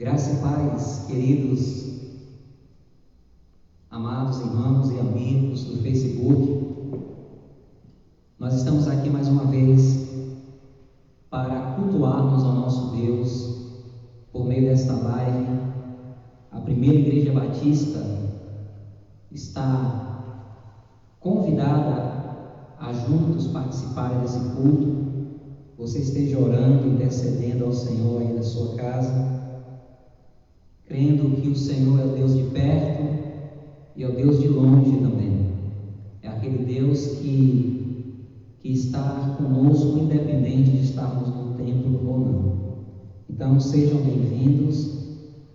Graça e paz, queridos, amados irmãos e amigos do Facebook. Nós estamos aqui mais uma vez para cultuarmos ao nosso Deus por meio desta live. A Primeira Igreja Batista está convidada a juntos participarem desse culto. Você esteja orando, intercedendo ao Senhor aí na sua casa, crendo que o Senhor é o Deus de perto e é o Deus de longe também. É aquele Deus que está conosco, independente de estarmos no templo ou não. Então, sejam bem-vindos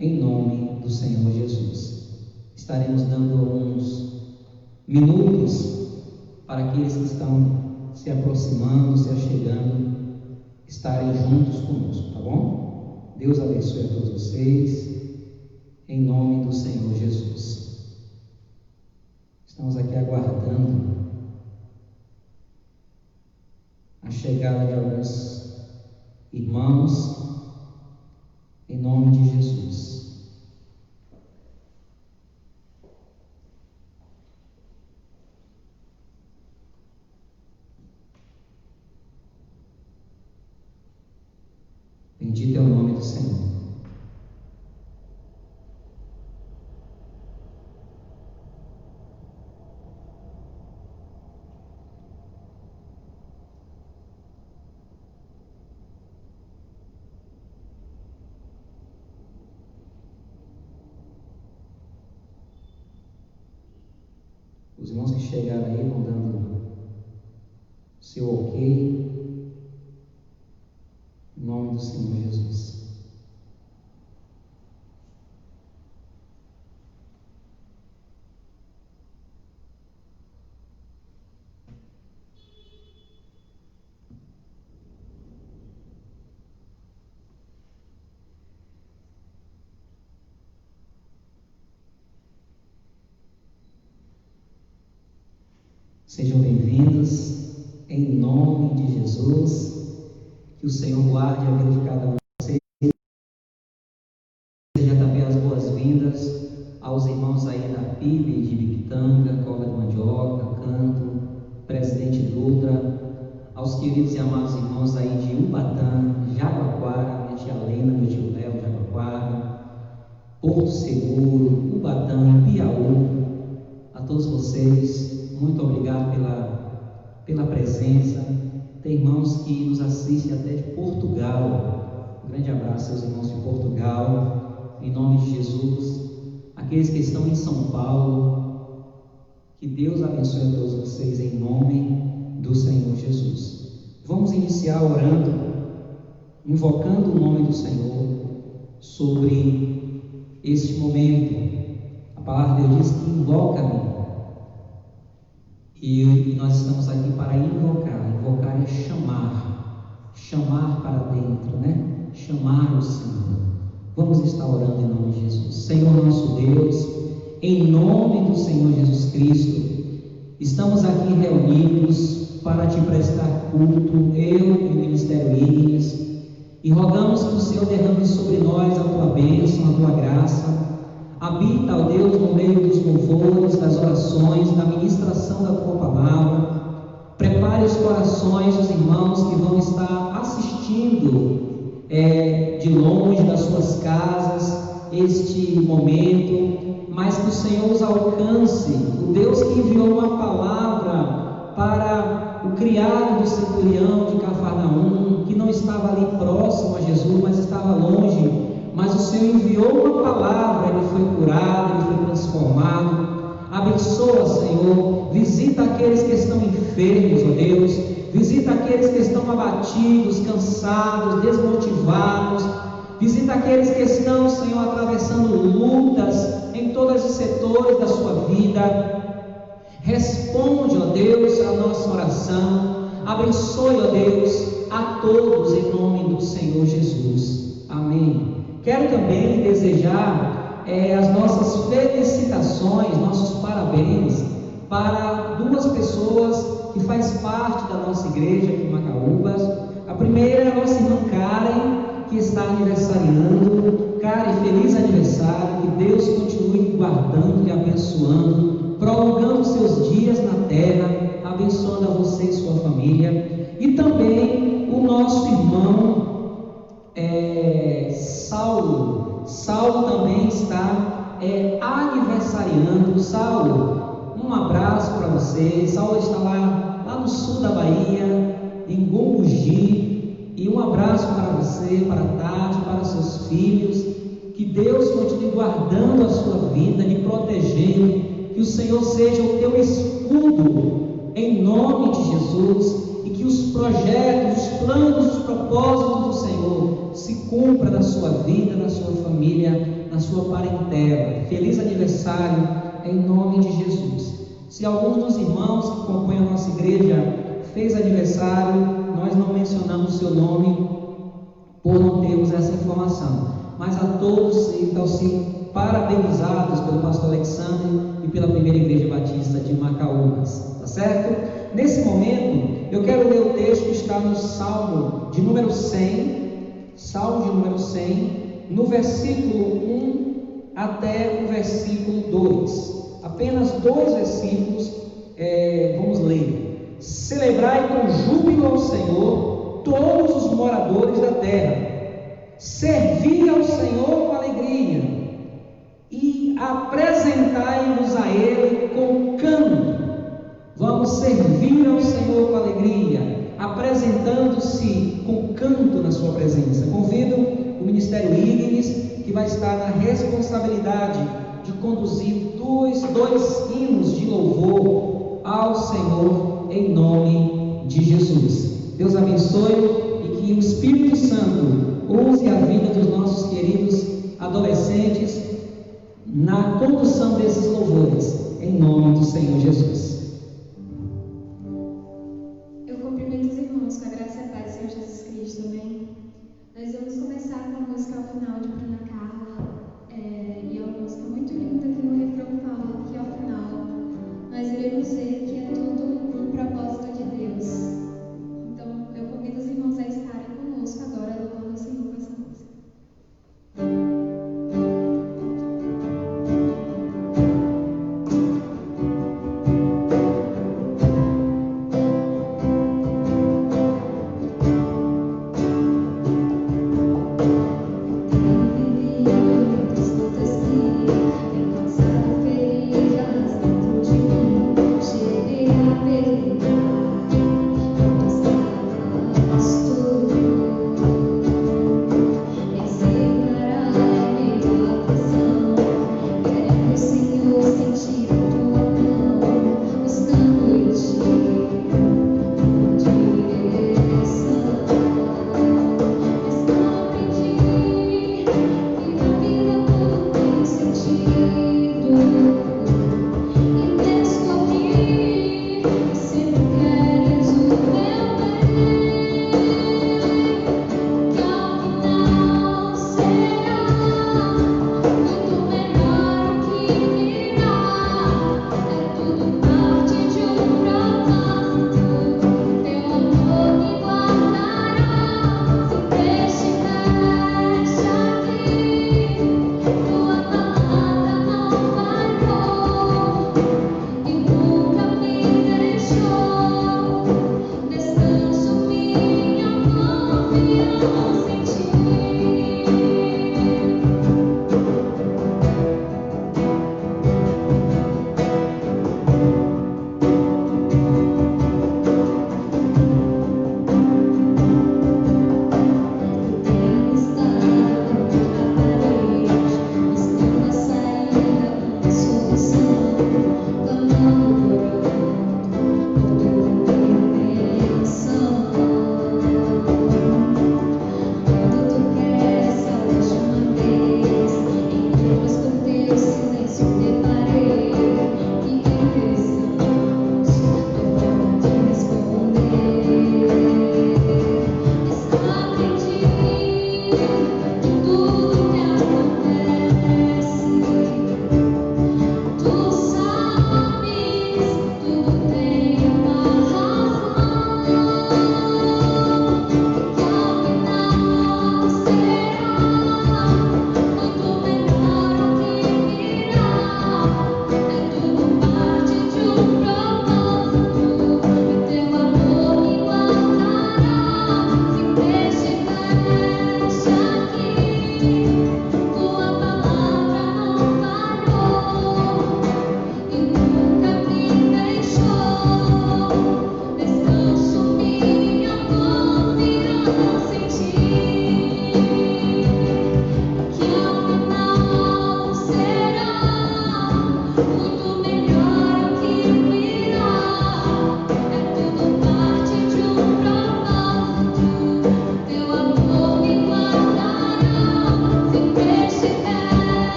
em nome do Senhor Jesus. Estaremos dando alguns minutos para aqueles que estão se aproximando, se achegando, estarem juntos conosco, tá bom? Deus abençoe a todos vocês. Em nome do Senhor Jesus. Estamos aqui aguardando a chegada de alguns irmãos, em nome de Jesus. Bendito é o nome do Senhor. Os irmãos que chegaram aí vão dando seu ok, em nome do Senhor Jesus. Sejam bem-vindos, em nome de Jesus. Que o Senhor guarde a vida de cada um de vocês. Deseja também as boas-vindas aos irmãos aí da PIB de Bictanga, Cova de Mandioca, Canto, Presidente Dutra, aos queridos e amados irmãos aí de Ubatã, Jabaquara, minha tia Lena, meu tio Léo, Jabaquara, Porto Seguro, Ubatã, Piauí. A todos vocês, muito obrigado pela presença. Tem irmãos que nos assistem até de Portugal. Um grande abraço aos irmãos de Portugal, em nome de Jesus. Aqueles que estão em São Paulo, que Deus abençoe a todos vocês em nome do Senhor Jesus. Vamos iniciar orando, invocando o nome do Senhor sobre este momento. A palavra de Deus diz que invoca-me. E nós estamos aqui para invocar. Invocar é chamar para dentro, né? Chamar o Senhor. Vamos estar orando em nome de Jesus. Senhor nosso Deus, em nome do Senhor Jesus Cristo, estamos aqui reunidos para te prestar culto, eu e o Ministério Ignis, e rogamos que o Senhor derrame sobre nós a tua bênção, a tua graça. Habita, ó Deus, no meio dos louvores, das orações, da ministração da tua palavra. Prepare os corações dos irmãos que vão estar assistindo de longe das suas casas este momento, mas que o Senhor os alcance. O Deus que enviou uma palavra para o criado do centurião de Cafarnaum, que não estava ali próximo a Jesus, mas estava longe. Mas o Senhor enviou uma palavra, ele foi curado, ele foi transformado. Abençoa, Senhor, visita aqueles que estão enfermos, ó Deus, visita aqueles que estão abatidos, cansados, desmotivados, visita aqueles que estão, Senhor, atravessando lutas em todos os setores da sua vida. Responde, ó Deus, a nossa oração. Abençoe, ó Deus, a todos em nome do Senhor Jesus. Amém. Quero também desejar as nossas felicitações, nossos parabéns para duas pessoas que faz parte da nossa igreja aqui em Macaúbas. A primeira é a nossa irmã Karen, que está aniversariando. cara e feliz aniversário, que Deus continue guardando e abençoando, prolongando seus dias na terra, abençoando a você e sua família. E também o nosso irmão Saulo. Saulo também está aniversariando. Saulo, um abraço para você. Saulo está lá no sul da Bahia, em Gombugi, e um abraço para você, para a Tati, para seus filhos. Que Deus continue guardando a sua vida, lhe protegendo, que o Senhor seja o teu escudo, em nome de Jesus, e que os projetos, os planos, os propósitos do Senhor se cumpram na sua vida, na sua família, na sua parentela. Feliz aniversário, em nome de Jesus. Se algum dos irmãos que compõem a nossa igreja fez aniversário, nós não mencionamos o seu nome por não termos essa informação, mas a todos estão sim parabenizados pelo pastor Alexandre e pela Primeira Igreja Batista de Macaúbas, tá certo? Nesse momento, eu quero ler o texto que está no Salmo de número 100, no versículo 1 até o versículo 2. Apenas 2 versículos, vamos ler. Celebrai com júbilo ao Senhor todos os moradores da terra, servi ao Senhor com alegria e apresentai-vos a Ele com canto. Vamos servir ao Senhor com alegria, apresentando-se com canto na sua presença. Convido o Ministério Ígnis, que vai estar na responsabilidade de conduzir dois hinos de louvor ao Senhor, em nome de Jesus. Deus abençoe e que o Espírito Santo use a vida dos nossos queridos adolescentes na condução desses louvores, em nome do Senhor Jesus. Eu cumprimento os irmãos com a graça e a paz do Senhor Jesus Cristo, amém? Nós vamos começar com a música ao final de Bruna Carla, e é uma música muito linda que no refrão fala que ao final nós iremos ver que é tudo um propósito de Deus. Então eu convido os irmãos a estarem conosco agora, louvando o Senhor com essa música.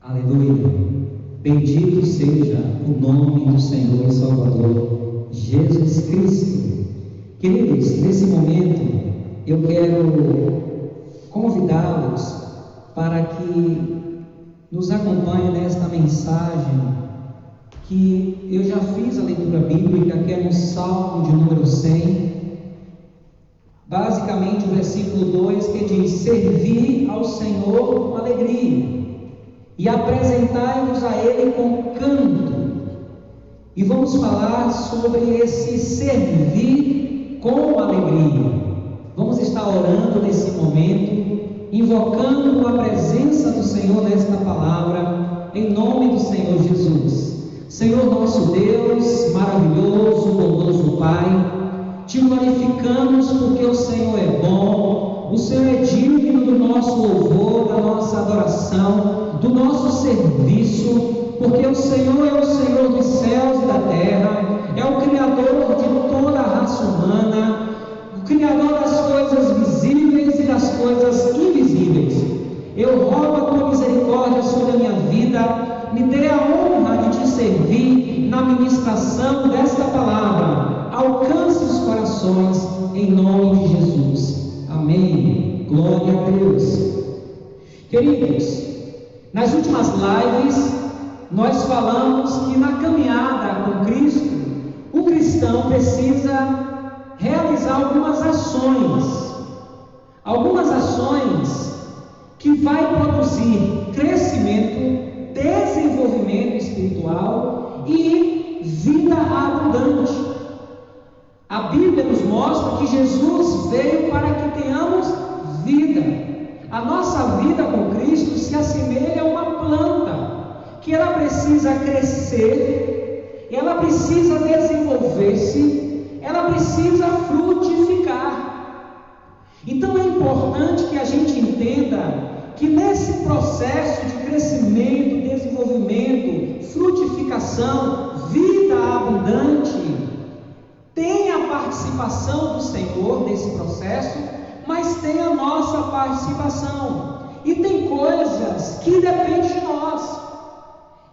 Aleluia! Bendito seja o nome do Senhor e Salvador Jesus Cristo. Queridos, nesse momento eu quero convidá-los para que nos acompanhem nesta mensagem que eu já fiz a leitura bíblica, que é no Salmo de número 100, basicamente o versículo 2, que diz: servi ao Senhor com alegria e apresentai-vos a Ele com canto. E vamos falar sobre esse servir com alegria. Vamos estar orando nesse momento, invocando a presença do Senhor nesta palavra, em nome do Senhor Jesus. Senhor nosso Deus, maravilhoso, bondoso Pai, te glorificamos porque o Senhor é bom, o Senhor é digno do nosso louvor, da nossa adoração, do nosso serviço, porque o Senhor é o Senhor dos céus e da terra, é o Criador de toda a raça humana, o Criador das coisas visíveis e das coisas invisíveis. Eu rogo a tua misericórdia sobre a minha vida, me dê a honra de te servir na ministração desta palavra, alcance os corações em nome de Jesus. Amém. Glória a Deus. Queridos, nas últimas lives nós falamos que na caminhada com Cristo, o cristão precisa realizar algumas ações que vai produzir crescimento, desenvolvimento espiritual e vida abundante. A Bíblia nos mostra que Jesus veio para que tenhamos vida. A nossa vida com Cristo se assemelha a uma planta, que ela precisa crescer, ela precisa desenvolver-se, ela precisa frutificar. Então é importante que a gente entenda que nesse processo de crescimento, desenvolvimento, frutificação, vida abundante, tem a participação do Senhor nesse processo, mas tem a nossa participação. E tem coisas que dependem de nós.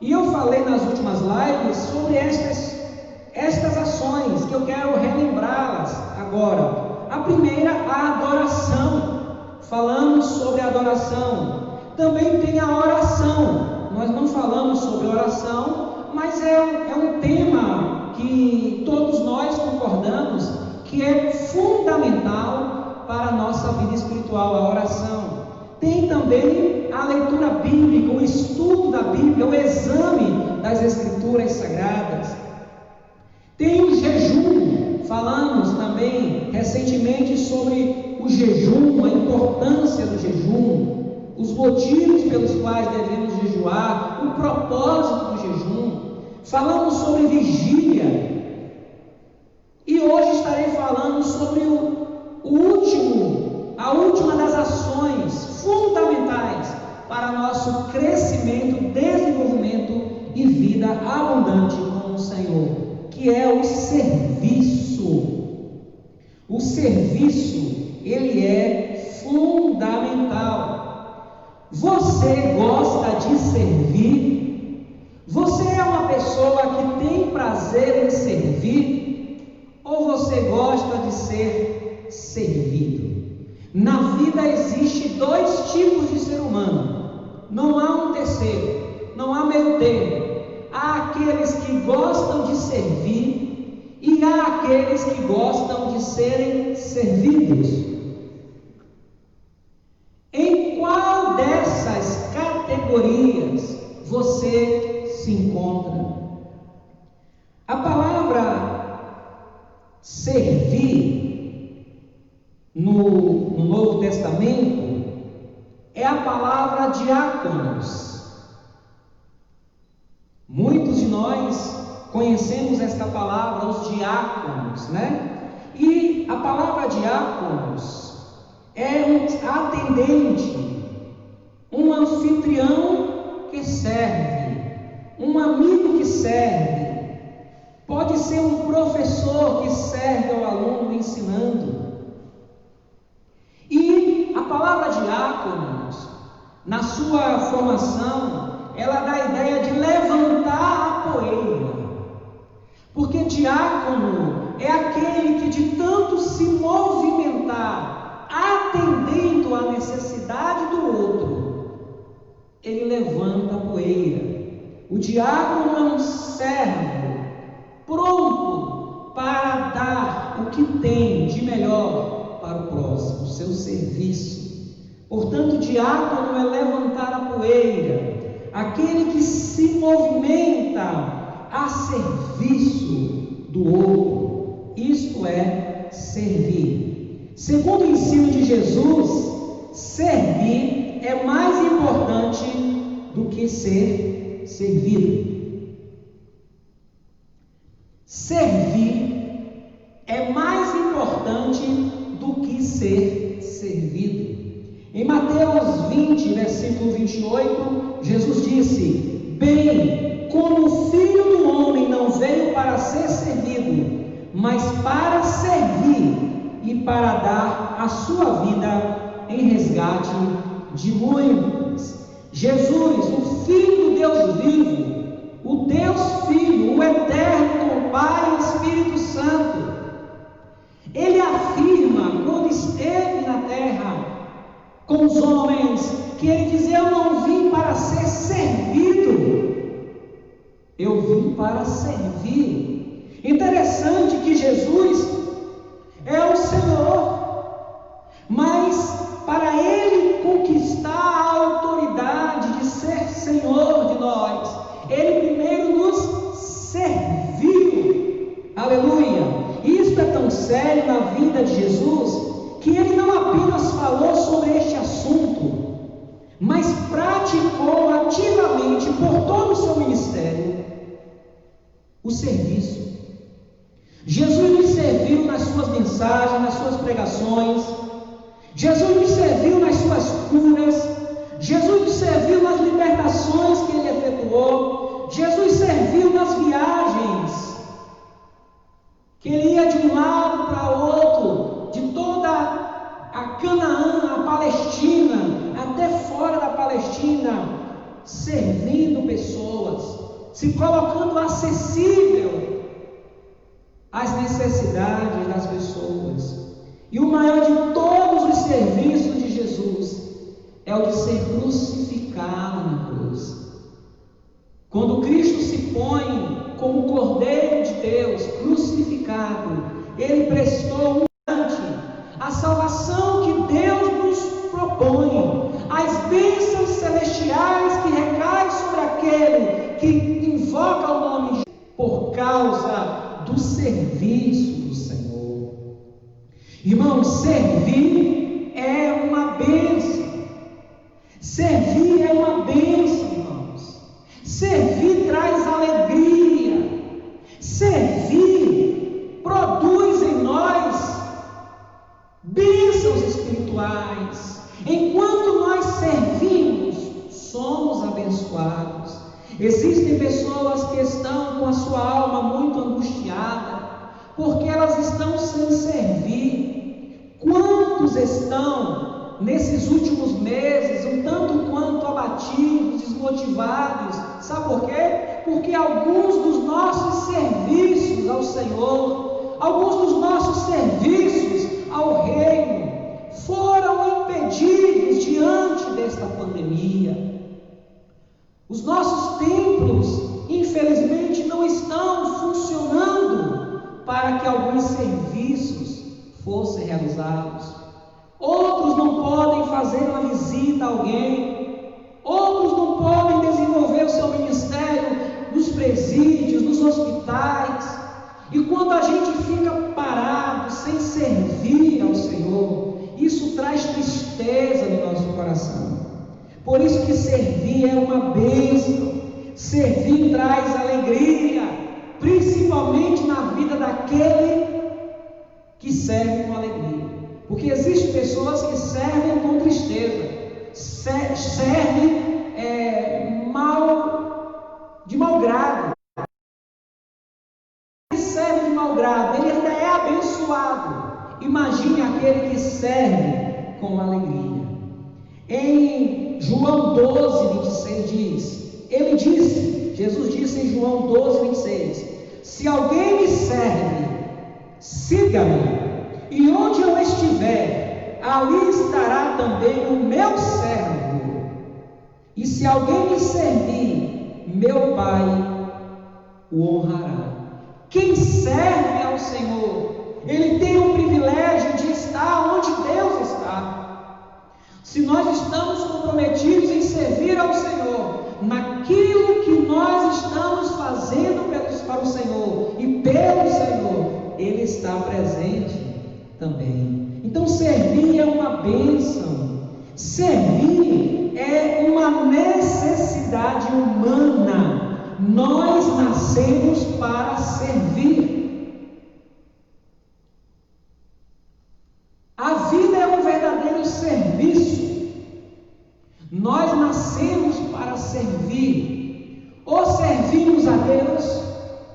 E eu falei nas últimas lives sobre estas ações, que eu quero relembrá-las agora. A primeira, a adoração. Falamos sobre a adoração. Também tem a oração. Nós não falamos sobre oração, mas é um tema que todos nós concordamos que é fundamental para a nossa vida espiritual, a oração. Tem também a leitura bíblica, o estudo da Bíblia, o exame das Escrituras Sagradas. Tem o jejum. Falamos também recentemente sobre o jejum, a importância do jejum, os motivos pelos quais devemos jejuar, o propósito do jejum. Falamos sobre vigília. E hoje estarei falando sobre a última das ações fundamentais para nosso crescimento, desenvolvimento e vida abundante com o Senhor, que é o serviço. O serviço, ele é fundamental. Você gosta de servir? Você é uma pessoa que tem prazer em servir? Ou você gosta de ser servido? Na vida existe dois tipos de ser humano. Não há um terceiro, não há meio termo. Há aqueles que gostam de servir e há aqueles que gostam de serem servidos. Em qual dessas categorias você se encontra? A palavra servir no Novo Testamento é a palavra diáconos. Muitos de nós conhecemos esta palavra, os diáconos, né? E a palavra diáconos é um atendente, um anfitrião que serve, um amigo que serve, pode ser um professor que serve ao aluno ensinando. E a palavra diáconos, na sua formação, ela dá a ideia de levantar a poeira. Porque diácono é aquele que, de tanto se movimentar, atendendo à necessidade do outro, ele levanta a poeira. O diácono é um servo pronto para dar o que tem de melhor para o próximo, o seu serviço. Portanto, o diácono é levantar a poeira, aquele que se movimenta a serviço do outro. Isto é servir. Segundo o ensino de Jesus, servir é mais importante do que ser servido. Servir é mais importante do que ser servido. Em Mateus 20, versículo 28, Jesus disse: bem, como o Filho do Homem não veio para ser servido, mas para servir e para dar a sua vida em resgate de muitos. Jesus, o Filho do Deus vivo, o Deus Filho, o Eterno, com o Pai e Espírito Santo, ele afirma, quando esteve na terra com os homens, que ele dizia: eu não vim para ser servido, eu vim para servir. Interessante que Jesus é o Senhor, mas para ele conquistar a autoridade de ser Senhor de nós, ele primeiro nos serviu. Aleluia! Isto é tão sério na vida de Jesus, que ele não apenas falou sobre este assunto, mas praticou ativamente por todo o seu ministério o serviço. Jesus nos serviu nas suas mensagens, nas suas pregações. Jesus nos serviu nas suas curas. Jesus nos serviu nas libertações que ele efetuou. Jesus serviu nas viagens que ele ia de um lado para outro, de toda a Canaã, a Palestina, até fora da Palestina, servindo pessoas, se colocando acessível às necessidades das pessoas. E o maior de todos os serviços de Jesus é o de ser crucificado na cruz. Quando Cristo se põe como o Cordeiro de Deus crucificado, ele prestou um garante, a salvação que Deus nos propõe, as bênçãos celestiais que recaem sobre aquele que invoca o nome de Deus por causa do serviço do Senhor. Irmãos, servir é uma bênção. Servir é uma bênção, irmãos. Servir traz alegria. Servir produz em nós bênçãos espirituais. Enquanto nós servimos, somos abençoados. Existem pessoas que estão com a sua alma muito angustiada, porque elas estão sem servir. Quantos estão nesses últimos meses um tanto quanto abatidos, desmotivados? Sabe por quê? Porque alguns dos nossos serviços ao Senhor, alguns dos nossos serviços ao Reino foram impedidos diante desta pandemia. Os nossos templos, infelizmente, não estão funcionando para que alguns serviços fossem realizados. Outros não podem fazer uma visita a alguém. Outros não podem desenvolver o seu ministério nos presídios, nos hospitais. E quando a gente fica parado, sem servir ao Senhor, isso traz tristeza no nosso coração. Por isso que servir é uma bênção. Servir traz alegria, principalmente na vida daquele que serve com alegria. Porque existem pessoas que servem com tristeza, servem de mau grado. Ele serve de mau grado, ele ainda é abençoado. Imagine aquele que serve com alegria. Em João 12, 26 diz: Jesus disse em João 12:26, se alguém me serve, siga-me, e onde eu estiver, ali estará também o meu servo. E se alguém me servir, meu Pai o honrará. Quem serve ao Senhor, ele tem o privilégio de estar onde Deus está. Se nós estamos comprometidos em servir ao Senhor, naquilo que nós estamos fazendo para o Senhor e pelo Senhor, Ele está presente também. Então servir é uma bênção, servir é uma necessidade humana. Nós nascemos para servir. A vida é um verdadeiro serviço. Nós nascemos para servir. Ou servimos a Deus,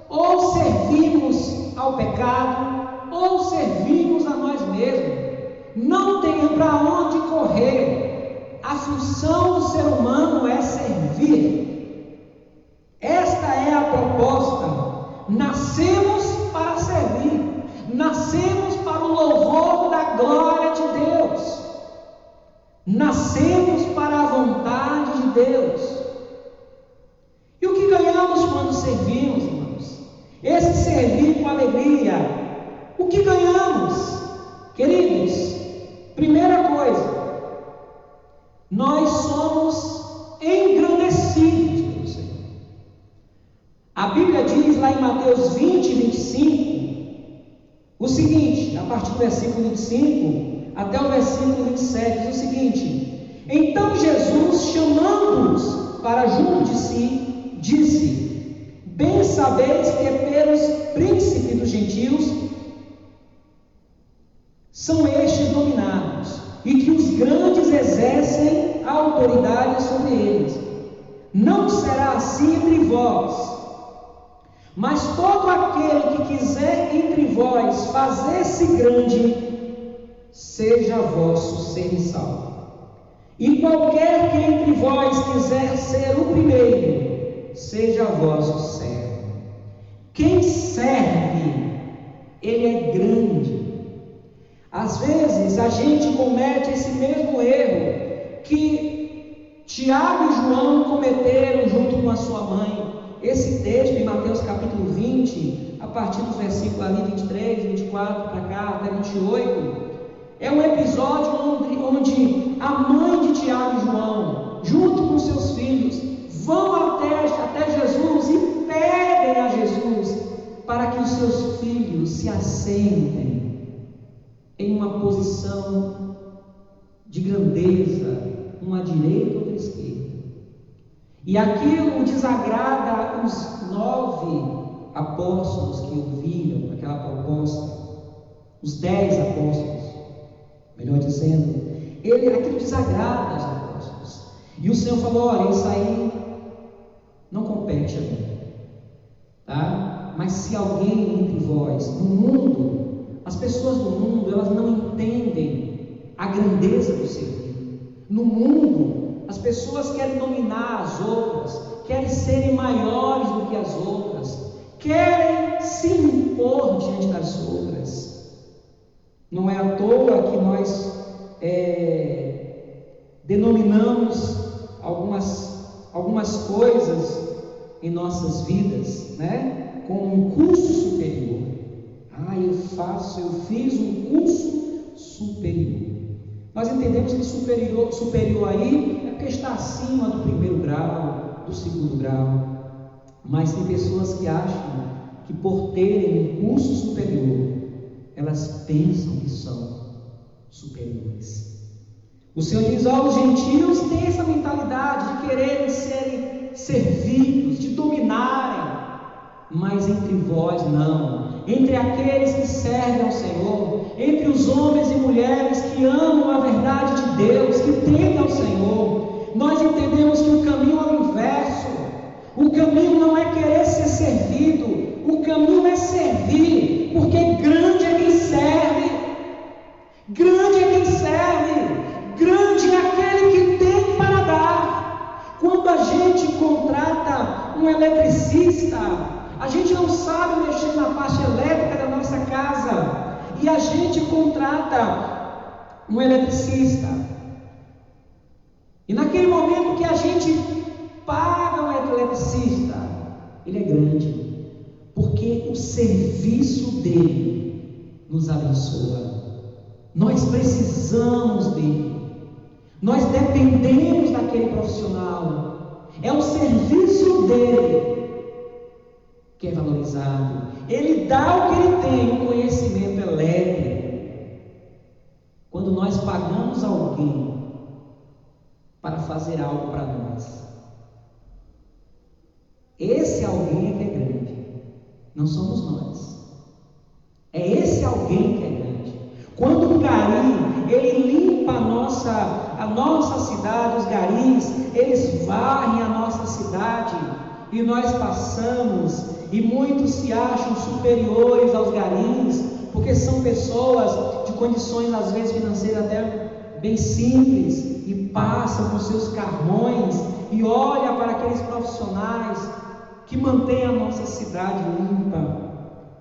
ou servimos ao pecado, ou servimos a nós mesmos. Não tem para onde correr. A função do ser humano é servir. Esta é a proposta. Nascemos para servir. Nascemos para o louvor da glória de Deus. Nascemos para a vontade de Deus. E o que ganhamos quando servimos, irmãos? Esse servir com alegria. O que ganhamos? Queridos, primeira coisa, nós somos engrandecidos pelo Senhor. A Bíblia diz lá em Mateus 20:25, o seguinte, a partir do versículo 25 até o versículo 27, diz o seguinte: então Jesus, chamando-os para junto de si, disse: bem sabeis que pelos príncipes dos gentios são estes dominados, e que os grandes exercem a autoridade sobre eles. Não será assim entre vós, mas todo aquele que quiser entre vós fazer-se grande, seja vosso serviçal. E qualquer que entre vós quiser ser o primeiro, seja vosso servo. Quem serve, ele é grande. Às vezes a gente comete esse mesmo erro que Tiago e João cometeram junto com a sua mãe. Esse texto em Mateus capítulo 20, a partir do versículo ali 23, 24 para cá até 28, é um episódio onde a mãe de Tiago e João, junto com seus filhos, vão até Jesus e pedem a Jesus para que os seus filhos se assentem em uma posição de grandeza, uma à direita ou à esquerda. E aquilo desagrada os 9 apóstolos que ouviram aquela proposta, os 10 apóstolos, melhor dizendo, aquilo desagrada os apóstolos. E o Senhor falou: olha, isso aí não compete a mim, tá? Mas se alguém entre vós, no mundo, as pessoas do mundo, elas não entendem a grandeza do servir. No mundo, as pessoas querem dominar as outras, querem serem maiores do que as outras, querem se impor diante das outras. Não é à toa que nós denominamos algumas coisas em nossas vidas, né, como um curso superior. Eu fiz um curso superior. Nós entendemos que superior aí é porque está acima do primeiro grau, do segundo grau. Mas tem pessoas que acham que por terem um curso superior, elas pensam que são superiores. O Senhor diz: os gentios têm essa mentalidade de quererem serem servidos, de dominarem, mas entre vós não. Entre aqueles que servem ao Senhor, entre os homens e mulheres que amam a verdade de Deus, que temem ao Senhor, nós entendemos que o caminho é o inverso. O caminho não é querer ser servido, o caminho é servir, porque grande é quem serve, grande é quem serve, grande é aquele que tem para dar. Quando a gente contrata eletricista, a gente não sabe mexer na parte elétrica da nossa casa, e a gente contrata um eletricista. E naquele momento que a gente paga um eletricista, ele é grande, porque o serviço dele nos abençoa. Nós precisamos dele, nós dependemos daquele profissional, é o serviço dele que é valorizado. Ele dá o que ele tem, um conhecimento elétrico. Quando nós pagamos alguém para fazer algo para nós, esse alguém é que é grande, não somos nós, é esse alguém que é grande. Quando um gari, ele limpa a nossa cidade, os garis, eles varrem a nossa cidade, e nós passamos, e muitos se acham superiores aos garis, porque são pessoas de condições às vezes financeiras até bem simples, e passam com seus carrões, e olha para aqueles profissionais que mantêm a nossa cidade limpa.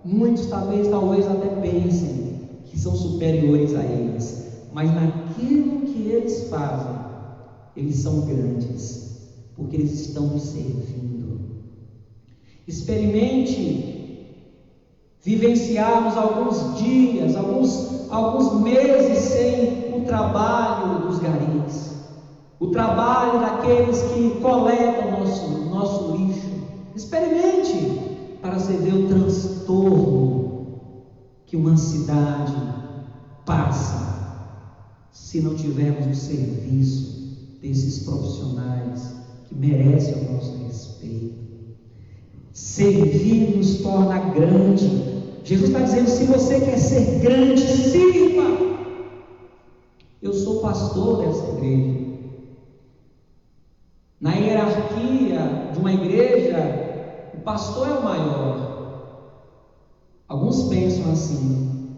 Muitos talvez até pensem que são superiores a eles, mas naquilo que eles fazem, eles são grandes, porque eles estão nos servindo. Experimente vivenciarmos alguns dias, alguns meses sem o trabalho dos garis, o trabalho daqueles que coletam nosso lixo. Experimente para você ver o transtorno que uma cidade passa se não tivermos o serviço desses profissionais que merecem o nosso respeito. Servir nos torna grande. Jesus está dizendo: se você quer ser grande, sirva. Eu sou pastor dessa igreja. Na hierarquia de uma igreja, o pastor é o maior. Alguns pensam assim,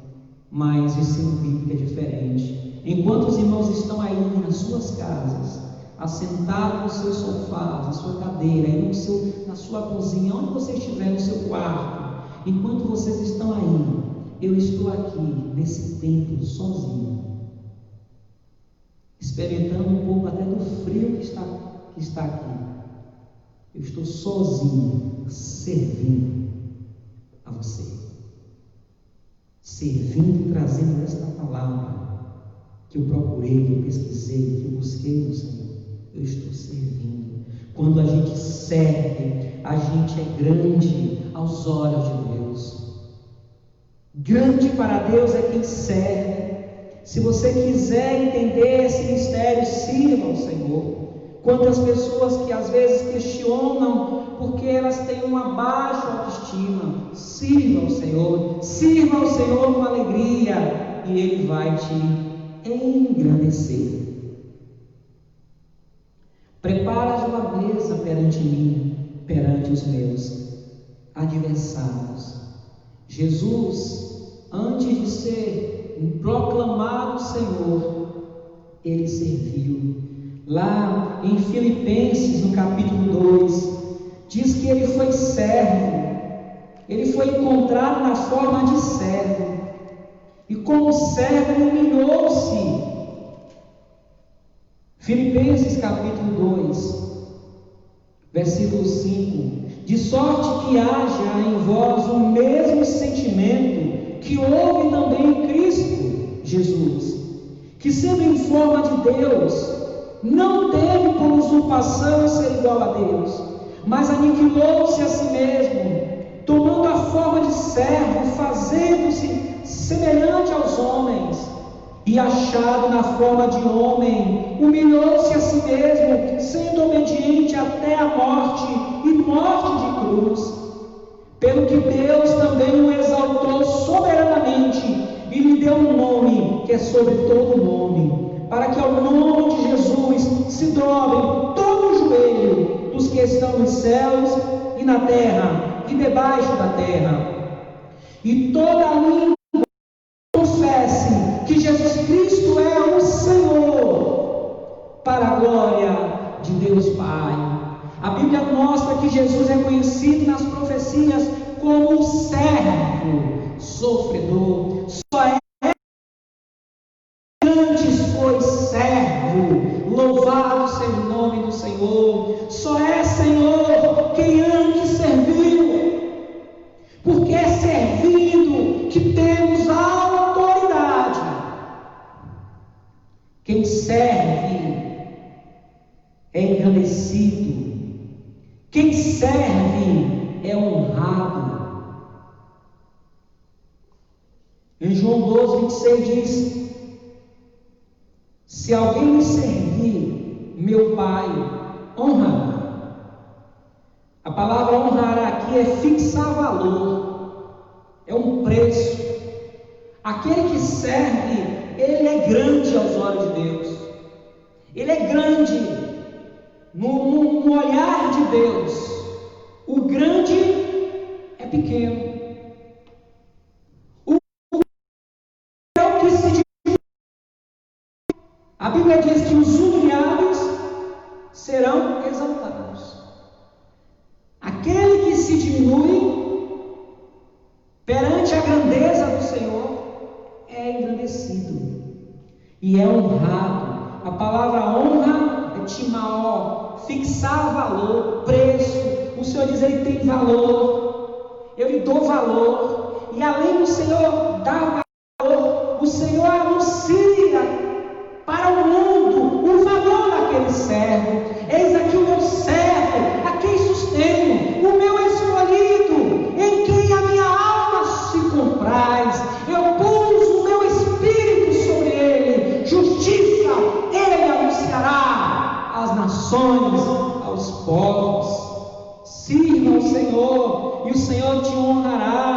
mas o ensino bíblico é diferente. Enquanto os irmãos estão aí nas suas casas, assentados nos seus sofás, na sua cadeira, aí na sua cozinha, onde você estiver, no seu quarto, enquanto vocês estão aí, eu estou aqui nesse templo sozinho, experimentando um pouco até do frio que está aqui. Eu estou sozinho, servindo a você, servindo e trazendo esta palavra que eu procurei, que eu pesquisei, que eu busquei no Senhor. Eu estou servindo. Quando a gente serve, a gente é grande aos olhos de Deus. Grande para Deus é quem serve. Se você quiser entender esse mistério, sirva ao Senhor. Quantas pessoas que às vezes questionam porque elas têm uma baixa autoestima, sirva ao Senhor com alegria, e Ele vai te engrandecer. Preparas uma mesa perante mim, perante os meus adversários. Jesus, antes de ser um proclamado Senhor, Ele serviu. Lá em Filipenses, no capítulo 2, diz que Ele foi servo. Ele foi encontrado na forma de servo, e como servo Ele humilhou-se. Filipenses capítulo 2, versículo 5: de sorte que haja em vós o mesmo sentimento que houve também em Cristo Jesus, que sendo em forma de Deus, não teve por usurpação ser igual a Deus, mas aniquilou-se a si mesmo, tomando a forma de servo, fazendo-se semelhante aos homens, e achado na forma de homem, humilhou-se a si mesmo, sendo obediente até a morte, e morte de cruz. Pelo que Deus também o exaltou soberanamente, e lhe deu um nome que é sobre todo nome, para que ao nome de Jesus se dobre todo o joelho dos que estão nos céus e na terra e debaixo da terra, e toda língua confesse que Jesus Cristo é o Senhor, para a glória de Deus Pai. A Bíblia mostra que Jesus é conhecido nas profecias como o servo sofredor. Só é antes foi servo, louvado seja o nome do Senhor. Só é Senhor quem antes serviu, porque é servindo que temos a autoridade. Quem serve é engrandecido. Quem serve é honrado. Em João 12:26 diz: se alguém me servir, meu Pai honrará. A palavra honrar aqui é fixar valor, é um preço. Aquele que serve, ele é grande aos olhos de Deus, ele é grande no olhar de Deus. O grande é pequeno. A Bíblia diz que os humilhados serão exaltados. Aquele que se diminui perante a grandeza do Senhor é engrandecido e é honrado. A palavra honra é timaó, fixar valor, preço. O Senhor diz: ele tem valor, eu lhe dou valor. E além do Senhor dar valor, o Senhor anuncia para o mundo o valor daquele servo. Eis aqui o meu servo, a quem sustenho, o meu escolhido, em quem a minha alma se compraz. Eu pus o meu espírito sobre ele, justiça ele anunciará às nações, aos povos. Sirva ao Senhor e o Senhor te honrará.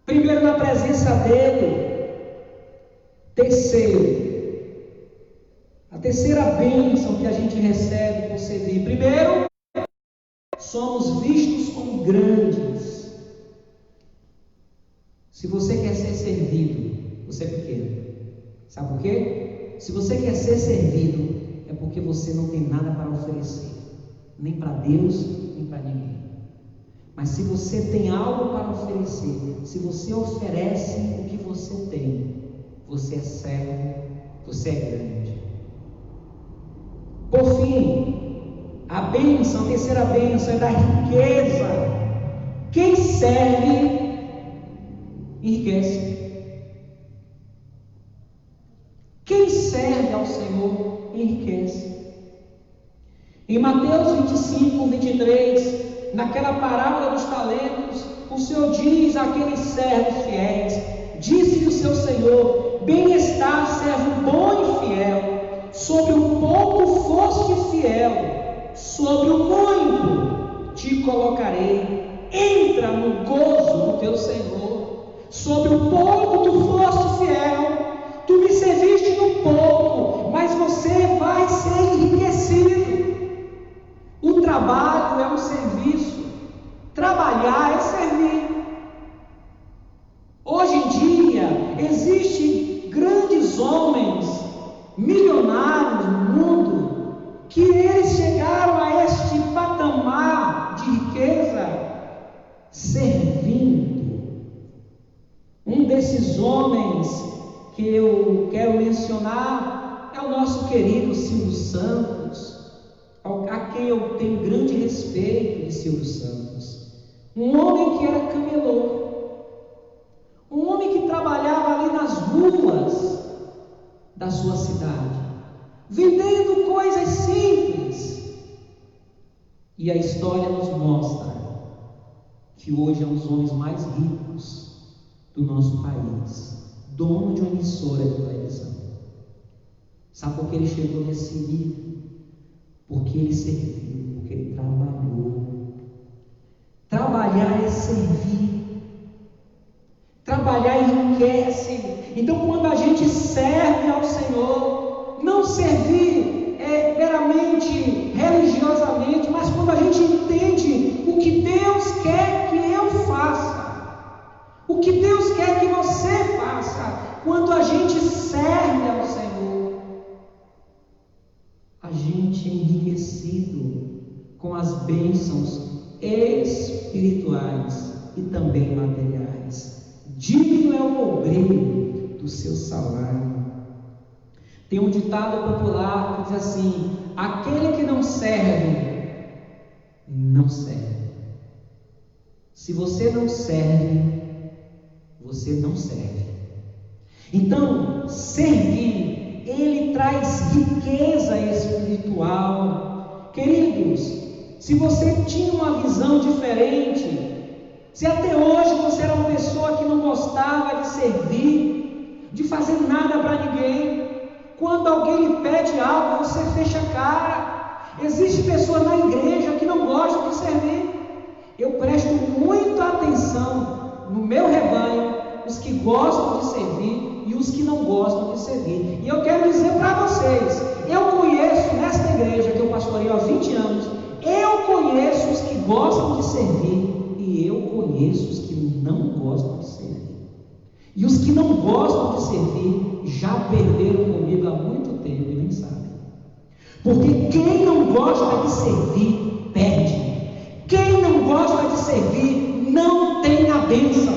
Primeiro, na presença dele. Terceiro, a terceira bênção que a gente recebe por servir. Primeiro, somos vistos como grandes. Se você quer ser servido, você é pequeno. Sabe por quê? Se você quer ser servido, é porque você não tem nada para oferecer, nem para Deus, nem para ninguém. Mas se você tem algo para oferecer, se você oferece o que você tem, você é servo, você é grande. Por fim, a bênção, a terceira bênção é da riqueza. Quem serve, enriquece. Quem serve ao Senhor, enriquece. Em Mateus 25:23, naquela parábola dos talentos, o Senhor diz àqueles servos fiéis: disse-lhe o seu Senhor: bem está, servo bom e fiel. Sobre o pouco foste fiel, sobre o muito te colocarei. Entra no gozo do teu Senhor. Sobre o pouco tu foste fiel, tu me serviste no pouco, mas você vai ser enriquecido. O trabalho é um serviço, trabalhar é servir. Hoje em dia, existem grandes homens, milionários no mundo, que eles chegaram a este patamar de riqueza servindo. Um desses homens que eu quero mencionar é o nosso querido Silvio Santos, a quem eu tenho grande respeito de Silvio Santos. Um homem que era camelô, um homem que trabalhava ali nas ruas da sua cidade, vendendo coisas simples. E a história nos mostra que hoje é um dos homens mais ricos do nosso país, dono de uma emissora de televisão. Sabe por que ele chegou nesse nível? Porque ele serviu, porque ele trabalhou. Trabalhar é servir. Trabalhar enriquece. Então, quando a gente serve ao Senhor, não servir meramente religiosamente, mas quando a gente entende o que Deus quer que eu faça, o que Deus quer que você faça, quando a gente serve ao Senhor, a gente gente enriquecido com as bênçãos espirituais e também materiais. Digno é o obreiro do seu salário. Tem um ditado popular que diz assim: aquele que não serve, não serve. Se você não serve, você não serve. Então, servir, ele traz riqueza espiritual. Queridos, se você tinha uma visão diferente, se até hoje você era uma pessoa que não gostava de servir, de fazer nada para ninguém, quando alguém lhe pede algo, você fecha a cara. Existe pessoas na igreja que não gostam de servir. Eu presto muita atenção no meu rebanho, os que gostam de servir e os que não gostam de servir. E eu quero dizer para vocês, eu conheço nesta igreja que eu pastoreio há 20 anos, eu conheço os que gostam de servir e eu conheço os que não gostam de servir. E os que não gostam de servir já perderam comigo há muito tempo e nem sabem. Porque quem não gosta de servir, perde. Quem não gosta de servir, não tem a bênção.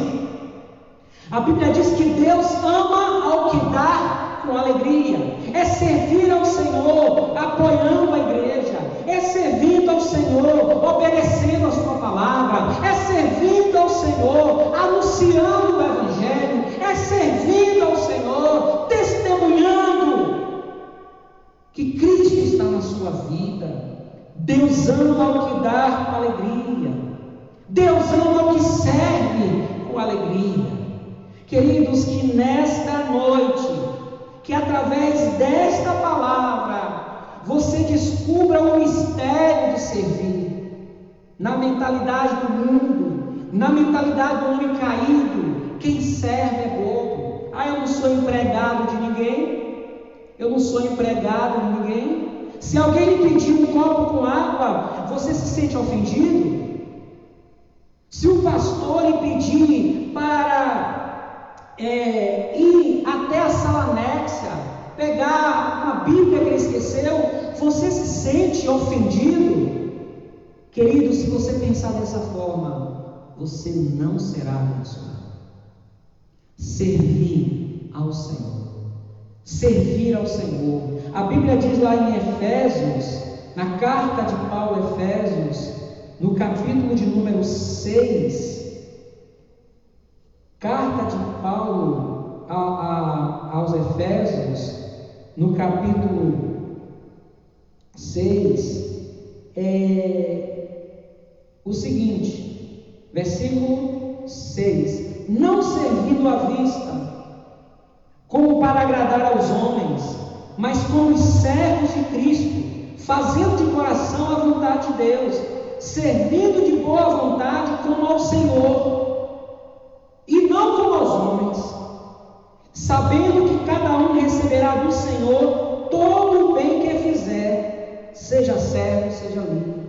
A Bíblia diz que Deus ama ao que dá com alegria. É servir ao Senhor, apoiando a igreja. É servindo ao Senhor, obedecendo a sua palavra. É servindo ao Senhor, anunciando o Evangelho. É servindo ao Senhor, testemunhando que Cristo está na sua vida. Deus ama o que dá com alegria. Deus ama o que serve com alegria. Queridos, que nesta noite, que através desta palavra, você descubra o mistério de servir. Na mentalidade do mundo, na mentalidade do homem caído, quem serve é bobo. Eu não sou empregado de ninguém. Eu não sou empregado de ninguém. Se alguém lhe pedir um copo com água, você se sente ofendido? Se o pastor lhe pedir para ir até a sala anexa, pegar uma Bíblia que ele esqueceu, você se sente ofendido? Querido, se você pensar dessa forma, você não será abençoado. Servir ao Senhor. Servir ao Senhor. A Bíblia diz lá em Efésios, na carta de Paulo a Efésios, no capítulo de número 6, carta de Paulo aos Efésios, no capítulo 6, o seguinte, versículo 6: não servindo à vista, como para agradar aos homens, mas como os servos de Cristo, fazendo de coração a vontade de Deus, servindo de boa vontade como ao Senhor, e não como aos homens, sabendo que cada um receberá do Senhor todo o bem que fizer, seja servo, seja livre.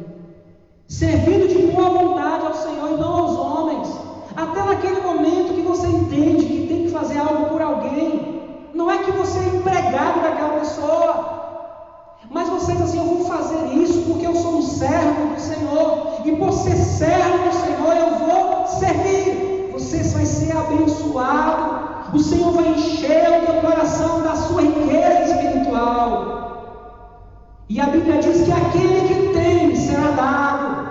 Servindo de boa vontade ao Senhor e não aos homens, até naquele momento que você entende que tem que fazer algo por alguém. Não é que você é empregado daquela pessoa, mas você diz assim: eu vou fazer isso porque eu sou um servo do Senhor, e por ser servo do Senhor eu vou servir. Você vai ser abençoado, o Senhor vai encher o teu coração da sua riqueza espiritual. E a Bíblia diz que aquele que tem será dado,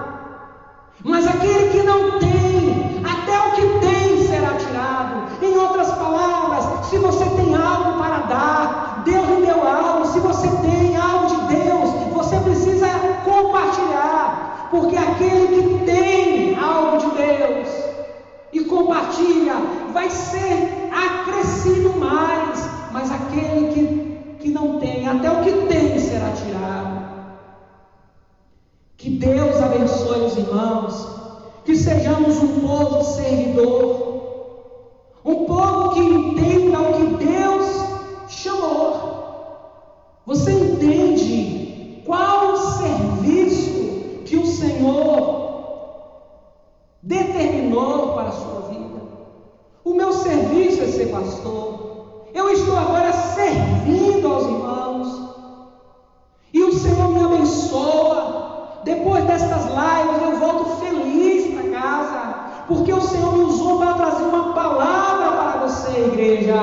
mas aquele que não tem, até o que tem será tirado. Em outras palavras, se você tem algo para dar, Deus lhe deu algo. Se você tem algo de Deus, você precisa compartilhar, porque aquele que tem algo de Deus e compartilha vai ser acrescido mais, mas aquele que não tem, até o que tem será tirado. Que Deus abençoe os irmãos, que sejamos um povo servidor, um povo que entenda o que Deus chamou. Você entende qual o serviço que o Senhor determinou para a sua vida? O meu serviço é ser pastor. Eu estou agora servindo aos irmãos, e o Senhor depois destas lives eu volto feliz para casa, porque o Senhor me usou para trazer uma palavra para você, igreja.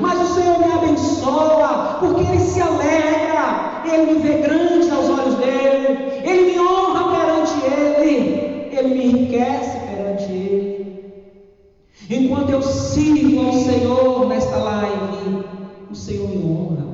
Mas o Senhor me abençoa, porque Ele se alegra, Ele me vê grande aos olhos dEle, Ele me honra perante Ele, Ele me enriquece perante Ele. Enquanto eu sirvo ao Senhor nesta live, o Senhor me honra.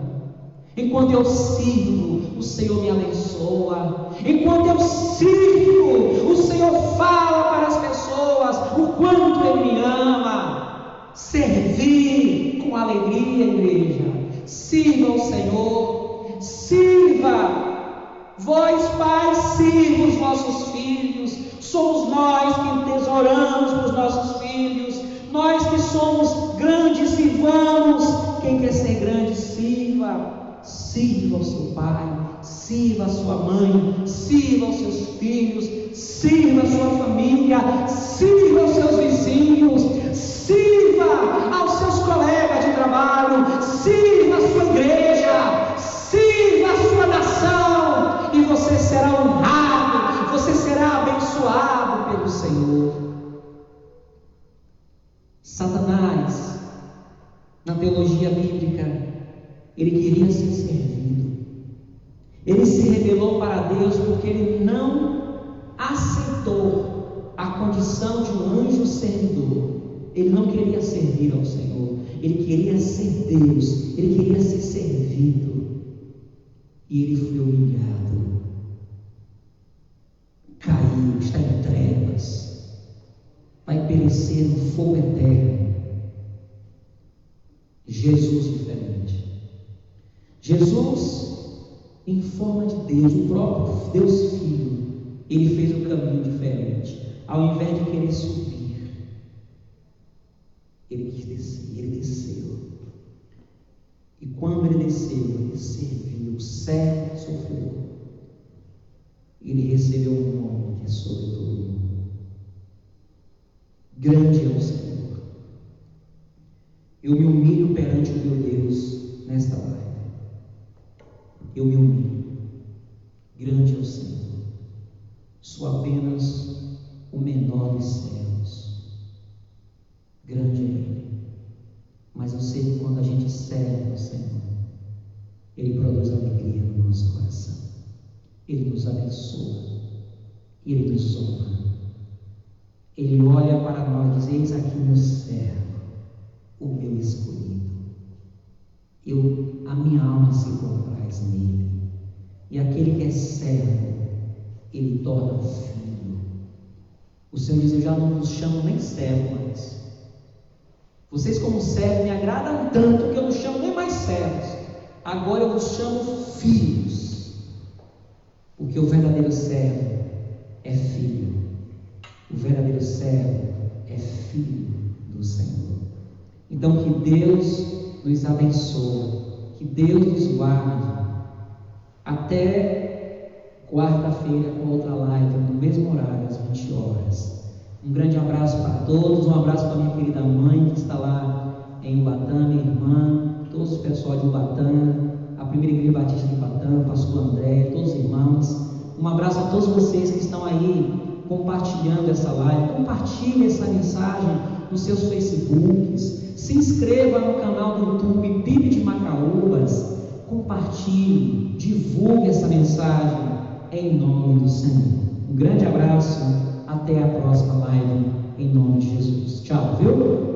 Enquanto eu sirvo, o Senhor me abençoa. Enquanto eu sirvo, o Senhor fala para as pessoas o quanto Ele me ama. Servir com alegria, igreja. Sirva ao Senhor. Sirva. Vós, pais, sirva os vossos filhos. Somos nós que tesouramos para os nossos filhos. Nós que somos grandes, sirvamos. Quem quer ser grande, sirva. Sirva ao seu pai, sirva a sua mãe, sirva aos seus filhos, sirva a sua família, sirva aos seus vizinhos, sirva aos seus colegas de trabalho, sirva a sua igreja, sirva a sua nação, e você será honrado, você será abençoado pelo Senhor. Satanás, na teologia bíblica, ele queria ser servido. Ele se rebelou para Deus porque ele não aceitou a condição de um anjo servidor. Ele não queria servir ao Senhor, ele queria ser Deus, ele queria ser servido. E ele foi humilhado, caiu, está em trevas, vai perecer no fogo eterno. Jesus diferente. Jesus, em forma de Deus, o próprio Deus Filho, Ele fez um caminho diferente. Ao invés de querer subir, Ele quis descer, Ele desceu. E quando Ele desceu, Ele serviu, servo sofreu. Ele recebeu um nome que é sobre todo mundo. Grande é o Senhor. Eu me humilho perante o meu Deus nesta live. Eu me humilho. Grande é o Senhor. Sou apenas o menor dos servos. Grande é Ele. Mas eu sei que quando a gente serve ao Senhor, Ele produz alegria no nosso coração. Ele nos abençoa. E Ele nos honra. Ele olha para nós e diz: eis aqui meu servo, o meu escolhido. A minha alma se compraz nele. E aquele que é servo, ele torna filho. O Senhor diz: eu já não vos chamo nem servo mais. Vocês como servos me agradam tanto que eu não chamo nem mais servos. Agora eu vos chamo filhos. Porque o verdadeiro servo é filho. O verdadeiro servo é filho do Senhor. Então que Deus nos abençoe, que Deus nos guarde. Até quarta-feira com outra live, no mesmo horário, às 20 horas. Um grande abraço para todos, um abraço para minha querida mãe que está lá em Ubatã, minha irmã, todos o pessoal de Ubatã, a primeira igreja batista de Ubatã, pastor André, todos os irmãos. Um abraço a todos vocês que estão aí compartilhando essa live. Compartilhe essa mensagem nos seus Facebooks. Se inscreva no canal do YouTube PIB de Macaúbas. Compartilhe, divulgue essa mensagem em nome do Senhor. Um grande abraço, até a próxima live em nome de Jesus. Tchau, viu?